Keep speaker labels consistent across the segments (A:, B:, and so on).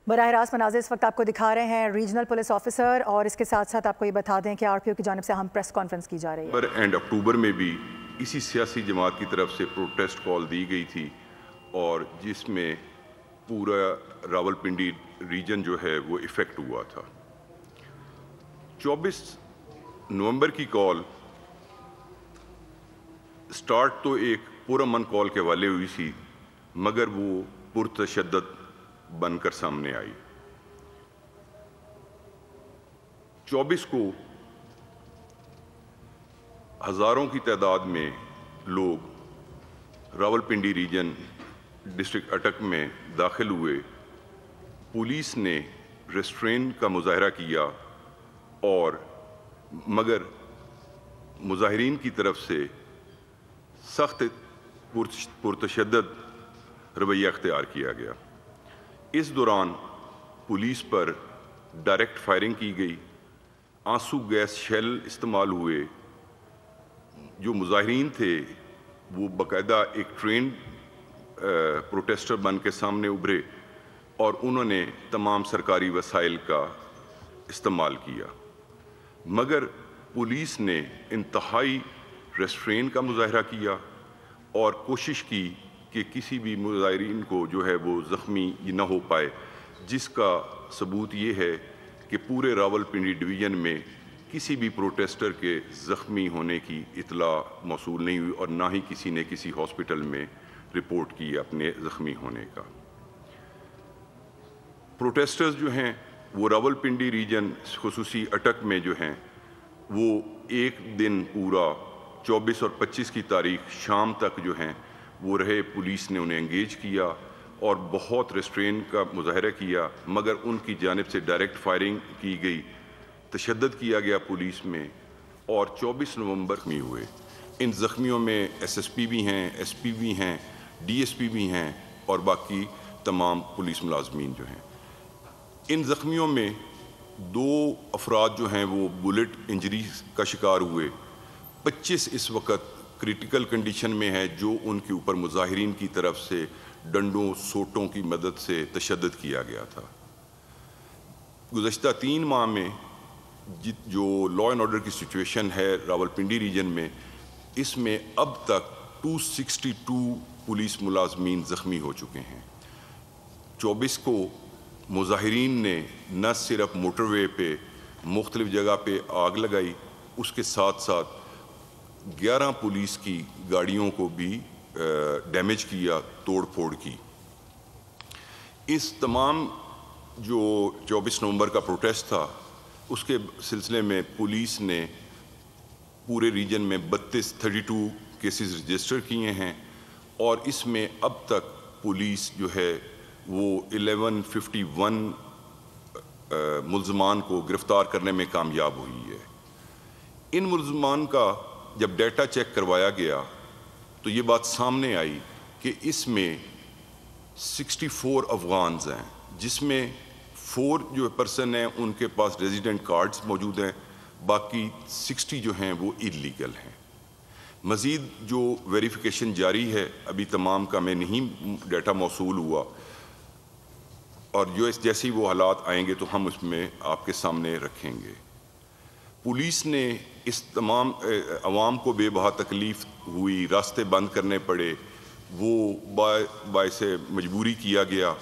A: براہ راست مناظر اس وقت آپ کو دکھا رہے ہیں ریجنل پولیس آفیسر، اور اس کے ساتھ ساتھ آپ کو یہ بتا دیں کہ RPO کی جانب سے ہم پریس کانفرنس کی جا رہی ہے۔
B: اینڈ اکتوبر میں بھی اسی سیاسی جماعت کی طرف سے پروٹیسٹ کال دی گئی تھی، اور جس میں پورا راولپنڈی ریجن جو ہے وہ افیکٹ ہوا تھا۔ 24 نومبر کی کال سٹارٹ تو ایک پرامن کال کے حوالے ہوئی تھی، مگر وہ پرتشدد بن کر سامنے آئی۔ 24 کو ہزاروں کی تعداد میں لوگ راولپنڈی ریجن ڈسٹرکٹ اٹک میں داخل ہوئے۔ پولیس نے ریسٹرین کا مظاہرہ کیا، اور مگر مظاہرین کی طرف سے سخت پرتشدد رویہ اختیار کیا گیا۔ اس دوران پولیس پر ڈائریکٹ فائرنگ کی گئی، آنسو گیس شیل استعمال ہوئے۔ جو مظاہرین تھے وہ باقاعدہ ایک ٹرینڈ پروٹیسٹر بن کے سامنے ابھرے، اور انہوں نے تمام سرکاری وسائل کا استعمال کیا، مگر پولیس نے انتہائی ریسٹرین کا مظاہرہ کیا اور کوشش کی کہ کسی بھی مظاہرین کو جو ہے وہ زخمی نہ ہو پائے، جس کا ثبوت یہ ہے کہ پورے راولپنڈی ڈویژن میں کسی بھی پروٹیسٹر کے زخمی ہونے کی اطلاع موصول نہیں ہوئی، اور نہ ہی کسی نے کسی ہاسپٹل میں رپورٹ کی اپنے زخمی ہونے کا۔ پروٹیسٹرز جو ہیں وہ راولپنڈی ریجن خصوصی اٹک میں جو ہیں وہ ایک دن پورا 24 اور 25 کی تاریخ شام تک جو ہیں وہ رہے۔ پولیس نے انہیں انگیج کیا اور بہت ریسٹرین کا مظاہرہ کیا، مگر ان کی جانب سے ڈائریکٹ فائرنگ کی گئی، تشدد کیا گیا پولیس میں، اور 24 نومبر میں ہوئے۔ ان زخمیوں میں SSP بھی ہیں، SP بھی ہیں، DSP بھی ہیں، اور باقی تمام پولیس ملازمین جو ہیں۔ ان زخمیوں میں 2 افراد جو ہیں وہ بلٹ انجری کا شکار ہوئے۔ 25 اس وقت کریٹیکل کنڈیشن میں ہے، جو ان کے اوپر مظاہرین کی طرف سے ڈنڈوں سوٹوں کی مدد سے تشدد کیا گیا تھا۔ گزشتہ 3 ماہ میں جو لا اینڈ آرڈر کی سچویشن ہے راولپنڈی ریجن میں، اس میں اب تک 262 پولیس ملازمین زخمی ہو چکے ہیں۔ 24 کو مظاہرین نے نہ صرف موٹر وے پہ مختلف جگہ پہ آگ لگائی، اس کے ساتھ ساتھ 11 پولیس کی گاڑیوں کو بھی ڈیمیج کیا، توڑ پھوڑ کی۔ اس تمام جو 24 نومبر کا پروٹیسٹ تھا، اس کے سلسلے میں پولیس نے پورے ریجن میں 32 کیسز رجسٹر کیے ہیں، اور اس میں اب تک پولیس جو ہے وہ 1151 ملزمان کو گرفتار کرنے میں کامیاب ہوئی ہے۔ ان ملزمان کا جب ڈیٹا چیک کروایا گیا تو یہ بات سامنے آئی کہ اس میں 64 افغانز ہیں، جس میں 4 جو پرسن ہیں ان کے پاس ریزیڈنٹ کارڈز موجود ہیں، باقی 60 جو ہیں وہ انلیگل ہیں۔ مزید جو ویریفیکیشن جاری ہے، ابھی تمام کا میں نہیں ڈیٹا موصول ہوا، اور جو جیسے وہ حالات آئیں گے تو ہم اس میں آپ کے سامنے رکھیں گے۔ پولیس نے اس تمام عوام کو بے بہا تکلیف ہوئی، راستے بند کرنے پڑے، وہ باعث مجبوری کیا گیا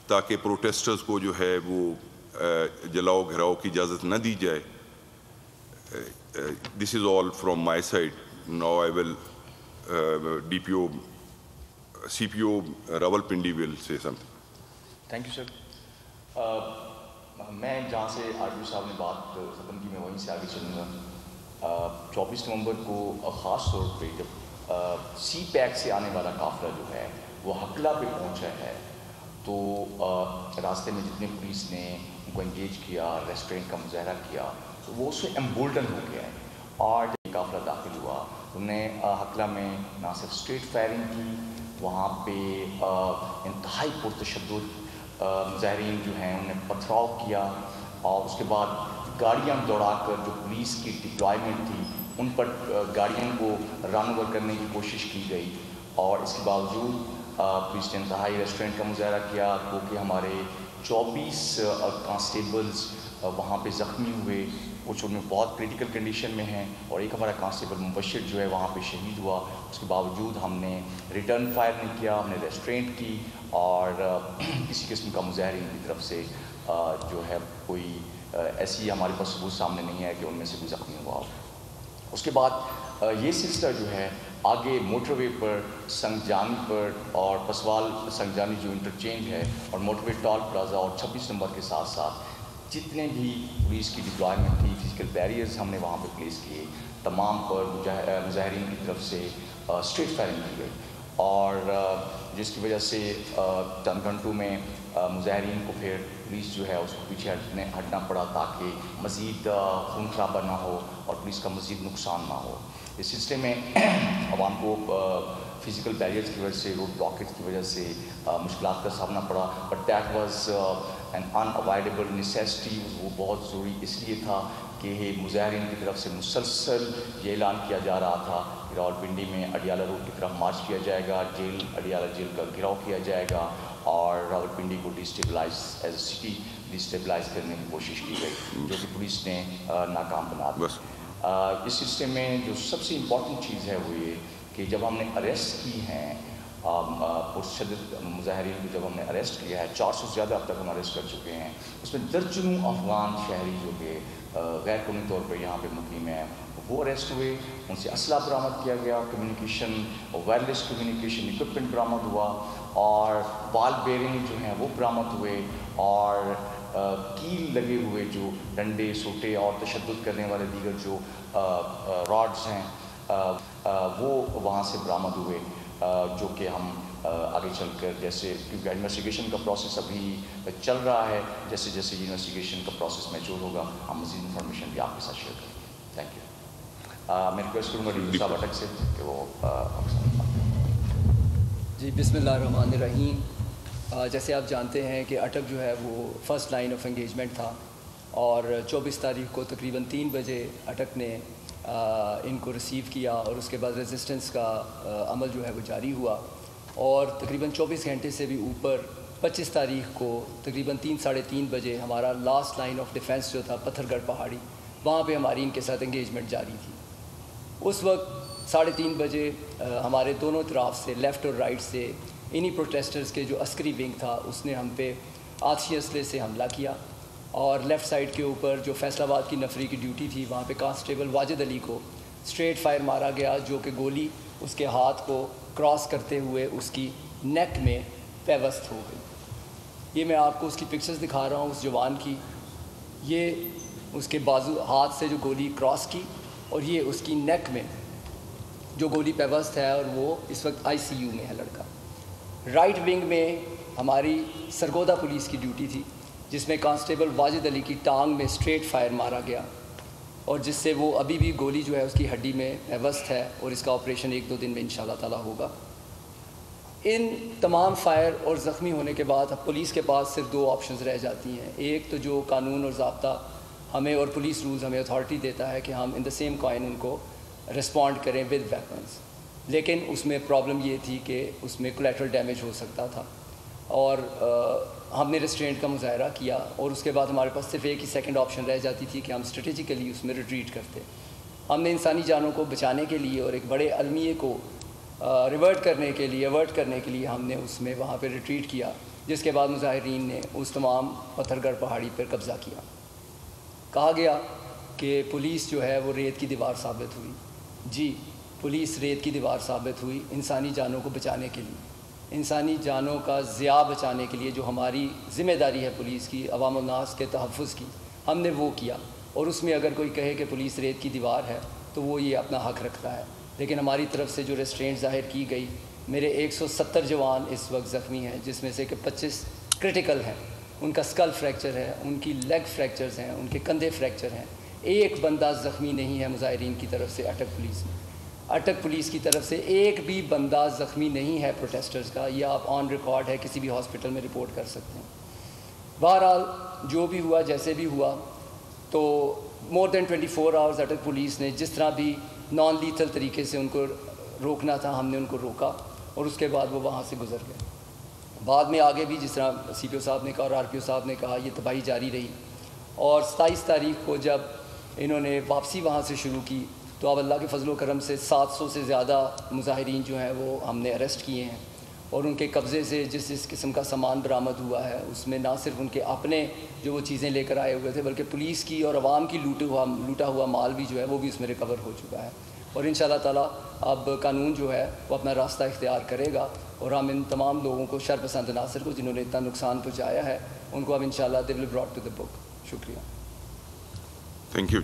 B: تاکہ پروٹیسٹرز کو جو ہے وہ جلاؤ گھراؤ کی اجازت نہ دی جائے۔ This is all from my side. Now I will CPO Rawalpindi will say something.
C: Thank you, sir. میں جہاں سے RPO صاحب نے بات ختم کی، میں وہیں سے آگے چلوں گا۔ 24 نومبر کو خاص طور پہ جب سی پیک سے آنے والا قافلہ جو ہے وہ حقلہ پہ پہنچا ہے، تو راستے میں جتنے پولیس نے ان کو انگیج کیا، ریسٹورینٹ کا مظاہرہ کیا، تو وہ اس سے ایمبولڈن ہو گیا ہے، اور جب قافلہ داخل ہوا انہوں نے حقلہ میں نہ صرف اسٹریٹ فائرنگ کی، وہاں پہ انتہائی پرتشدد مظاہرین جو ہیں انہوں نے پتھراؤ کیا، اور اس کے بعد گاڑیاں دوڑا کر جو پولیس کی ڈپلائمنٹ تھی ان پر گاڑیوں کو رن اوور کرنے کی کوشش کی گئی، اور اس کے باوجود پولیس نے انتہائی ریسٹورینٹ کا مظاہرہ کیا، کیونکہ ہمارے 24 کانسٹیبلز وہاں پہ زخمی ہوئے، کچھ ان میں بہت کریٹیکل کنڈیشن میں ہیں، اور ایک ہمارا کانسٹیبل مبشر جو ہے وہاں پہ شہید ہوا۔ اس کے باوجود ہم نے ریٹرن فائر نہیں کیا، ہم نے ریسٹرینٹ کی، اور کسی قسم کا مظاہرین کی طرف سے جو ہے کوئی ایسی ہمارے پاس ثبوت سامنے نہیں ہے کہ ان میں سے کوئی زخمی ہوا ہو۔ اس کے بعد یہ سلسلہ جو ہے آگے موٹر وے پر سنگجانی پر اور پسوال سنگجانی جو انٹرچینج ہے، اور موٹر وے ٹول پلازا اور 26 نمبر کے ساتھ ساتھ جتنے بھی پولیس کی ڈپلائمنٹ تھی، فزیکل بیریئرز ہم نے وہاں پہ پلیس کیے، تمام پر مظاہرین کی طرف سے اسٹریٹ فائرنگ کی گئی، اور جس کی وجہ سے چند گھنٹوں میں مظاہرین کو پھر پولیس جو ہے اس کو پیچھے ہٹنا پڑا تاکہ مزید خون خرابہ نہ ہو اور پولیس کا مزید نقصان نہ ہو۔ اس سلسلے میں عوام کو فزیکل بیریئرز کی وجہ سے، روڈ بلاکیج کی وجہ سے مشکلات کا سامنا پڑا، but that was an in avoidable necessity. وہ بہت ضروری اس لیے تھا کہ مظاہرین کی طرف سے مسلسل یہ اعلان کیا جا رہا تھا کہ راولپنڈی میں اڈیالہ روڈ کی طرف مارچ کیا جائے گا، اڈیالہ جیل کا گھیراؤ کیا جائے گا، اور راولپنڈی کو destabilise as a city destabilise کرنے کی کوشش کی گئی، جو کہ پولیس نے ناکام بنا دیا۔ اس سلسلے میں جو سب سے امپورٹنٹ چیز ہے وہ یہ کہ جب ہم نے اریسٹ کی ہیں پرشدت مظاہرین کو، جب ہم نے اریسٹ کیا ہے 400 سے زیادہ اب تک ہم اریسٹ کر چکے ہیں، اس میں درجنوں افغان شہری جو کہ غیر قانونی طور پر یہاں پہ مقیم ہیں وہ اریسٹ ہوئے، ان سے اسلحہ برآمد کیا گیا، کمیونیکیشن وائرلیس کمیونیکیشن اکوپمنٹ برآمد ہوا، اور بال بیرنگ جو ہیں وہ برآمد ہوئے، اور کیل لگے ہوئے جو ڈنڈے سوٹے اور تشدد کرنے والے دیگر جو راڈز ہیں وہ وہاں سے برآمد ہوئے، جو کہ ہم آگے چل کر جیسے، کیونکہ انویسٹیگیشن کا پروسیس ابھی چل رہا ہے، جیسے جیسے یہ انویسٹیگیشن کا پروسیس میچور ہوگا ہم مزید انفارمیشن بھی آپ کے ساتھ شیئر کریں گے۔ Thank you. میں ریکویسٹ کروں گا ڈی صاحب اٹک سے کہ وہ
D: جی بسم اللہ الرحمن الرحیم۔ جیسے آپ جانتے ہیں کہ اٹک جو ہے وہ فرسٹ لائن آف انگیجمنٹ تھا، اور 24 تاریخ کو تقریباً 3 بجے اٹک نے ان کو ریسیو کیا، اور اس کے بعد ریزسٹنس کا عمل جو ہے وہ جاری ہوا، اور تقریباً 24 گھنٹے سے بھی اوپر 25 تاریخ کو تقریباً 3 ساڑھے 3 بجے ہمارا لاسٹ لائن آف ڈیفنس جو تھا پتھر گڑھ پہاڑی، وہاں پہ ہماری ان کے ساتھ انگیجمنٹ جاری تھی۔ اس وقت 3:30 بجے ہمارے دونوں طرف سے، لیفٹ اور رائٹ سے، انہی پروٹیسٹرز کے جو عسکری ونگ تھا اس نے ہم پہ آتشی اسلحے سے حملہ کیا، اور لیفٹ سائڈ کے اوپر جو فیصل آباد کی نفری کی ڈیوٹی تھی وہاں پہ کانسٹیبل واجد علی کو اسٹریٹ فائر مارا گیا، جو کہ گولی اس کے ہاتھ کو کراس کرتے ہوئے اس کی نیک میں پیوست ہو گئی۔ یہ میں آپ کو اس کی پکچرز دکھا رہا ہوں اس جوان کی، یہ اس کے بازو ہاتھ سے جو گولی کراس کی، اور یہ اس کی نیک میں جو گولی پیوست ہے، اور وہ اس وقت ICU میں ہے لڑکا۔ رائٹ ونگ میں ہماری سرگودا پولیس کی ڈیوٹی تھی، جس میں کانسٹیبل واجد علی کی ٹانگ میں اسٹریٹ فائر مارا گیا، اور جس سے وہ ابھی بھی گولی جو ہے اس کی ہڈی میں پیوست ہے، اور اس کا آپریشن 1-2 دن میں انشاءاللہ تعالیٰ ہوگا۔ ان تمام فائر اور زخمی ہونے کے بعد پولیس کے پاس صرف 2 آپشنز رہ جاتی ہیں۔ ایک تو جو قانون اور ضابطہ ہمیں اور پولیس رولز ہمیں اتھارٹی دیتا ہے کہ ہم ان دا سیم کوائن ان کو رسپونڈ کریں ود ویپنز، لیکن اس میں پرابلم یہ تھی کہ اس میں کولیٹرل ڈیمیج ہو سکتا تھا، اور ہم نے ریسٹرینٹ کا مظاہرہ کیا، اور اس کے بعد ہمارے پاس صرف ایک ہی سیکنڈ آپشن رہ جاتی تھی کہ ہم اسٹریٹجیکلی اس میں ریٹریٹ کرتے۔ ہم نے انسانی جانوں کو بچانے کے لیے اور ایک بڑے المیے کو ایورٹ کرنے کے لیے ہم نے اس میں وہاں پہ ریٹریٹ کیا، جس کے بعد مظاہرین نے اس تمام پتھر گڑھ پہاڑی پر قبضہ کیا۔ کہا گیا کہ پولیس جو ہے وہ ریت کی دیوار ثابت ہوئی۔ جی، پولیس ریت کی دیوار ثابت ہوئی انسانی جانوں کو بچانے کے لیے، انسانی جانوں کا ضیاع بچانے کے لیے، جو ہماری ذمہ داری ہے پولیس کی، عوام الناس کے تحفظ کی، ہم نے وہ کیا۔ اور اس میں اگر کوئی کہے کہ پولیس ریت کی دیوار ہے تو وہ یہ اپنا حق رکھتا ہے، لیکن ہماری طرف سے جو ریسٹرینٹ ظاہر کی گئی، میرے 170 جوان اس وقت زخمی ہیں، جس میں سے کہ 25 کرٹیکل ہیں، ان کا اسکل فریکچر ہے، ان کی لیگ فریکچرز ہیں، ان کے کندھے فریکچر ہیں۔ ایک بندہ زخمی نہیں ہے مظاہرین کی طرف سے اٹک پولیس میں، اٹک پولیس کی طرف سے ایک بھی بندہ زخمی نہیں ہے پروٹیسٹرز کا، یہ آپ آن ریکارڈ ہے کسی بھی ہاسپٹل میں رپورٹ کر سکتے ہیں۔ بہرحال جو بھی ہوا، جیسے بھی ہوا، تو مور دین 24 آورز اٹک پولیس نے جس طرح بھی نان لیتھل طریقے سے ان کو روکنا تھا، ہم نے ان کو روکا، اور اس کے بعد وہ وہاں سے گزر گئے۔ بعد میں آگے بھی جس طرح سی پی او صاحب نے کہا اور آر پی او صاحب نے کہا، یہ تباہی جاری رہی، اور 27 تاریخ کو جب انہوں نے واپسی وہاں سے شروع کی تو اب اللہ کے فضل و کرم سے 700 سے زیادہ مظاہرین جو ہیں وہ ہم نے اریسٹ کیے ہیں، اور ان کے قبضے سے جس قسم کا سامان برآمد ہوا ہے اس میں نہ صرف ان کے اپنے جو وہ چیزیں لے کر آئے ہوئے تھے، بلکہ پولیس کی اور عوام کی لوٹا ہوا مال بھی جو ہے وہ بھی اس میں ریکور ہو چکا ہے، اور انشاءاللہ تعالیٰ اب قانون جو ہے وہ اپنا راستہ اختیار کرے گا، اور ہم ان تمام لوگوں کو، شر پسند عناصر کو جنہوں نے اتنا نقصان پہنچایا ہے، ان کو اب انشاءاللہ they will be brought to the book۔ شکریہ۔
B: Thank you.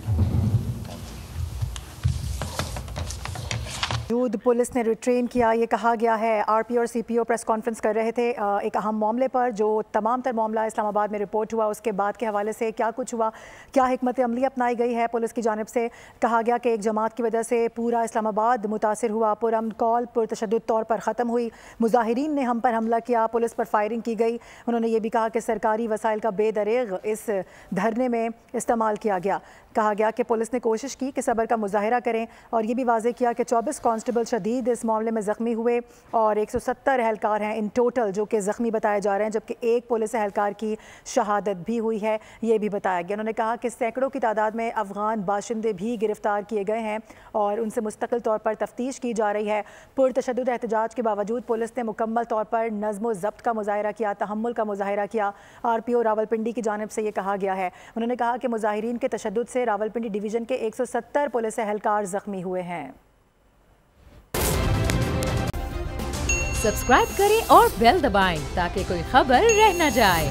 A: پولیس نے ریٹرین کیا، یہ کہا گیا ہے۔ آر پی اور سی پی او پریس کانفرنس کر رہے تھے ایک اہم معاملے پر، جو تمام تر معاملہ اسلام آباد میں رپورٹ ہوا، اس کے بعد کے حوالے سے کیا کچھ ہوا، کیا حکمت عملی اپنائی گئی ہے پولیس کی جانب سے۔ کہا گیا کہ ایک جماعت کی وجہ سے پورا اسلام آباد متاثر ہوا، پرامن کال پرتشدد طور پر ختم ہوئی، مظاہرین نے ہم پر حملہ کیا، پولیس پر فائرنگ کی گئی۔ انہوں نے یہ بھی کہا کہ سرکاری وسائل کا بے دریغ اس دھرنے میں استعمال کیا گیا۔ کہا گیا کہ پولیس نے کوشش کی کہ صبر کا مظاہرہ کریں، اور یہ بھی واضح کیا کہ 24 کانسٹیبل شدید اس معاملے میں زخمی ہوئے، اور 170 اہلکار ہیں ان ٹوٹل جو کہ زخمی بتائے جا رہے ہیں، جبکہ ایک پولیس اہلکار کی شہادت بھی ہوئی ہے، یہ بھی بتایا گیا۔ انہوں نے کہا کہ سینکڑوں کی تعداد میں افغان باشندے بھی گرفتار کیے گئے ہیں اور ان سے مستقل طور پر تفتیش کی جا رہی ہے۔ پرتشدد احتجاج کے باوجود پولیس نے مکمل طور پر نظم و ضبط کا مظاہرہ کیا، تحمل کا مظاہرہ کیا۔ آر پی او راولپنڈی کی جانب سے یہ کہا گیا ہے۔ انہوں نے کہا کہ مظاہرین کے تشدد سے راولپنڈی ڈویژن کے 170 پولیس اہلکار زخمی ہوئے ہیں۔
E: سبسکرائب کریں اور بیل دبائیں تاکہ کوئی خبر رہ نہ جائے۔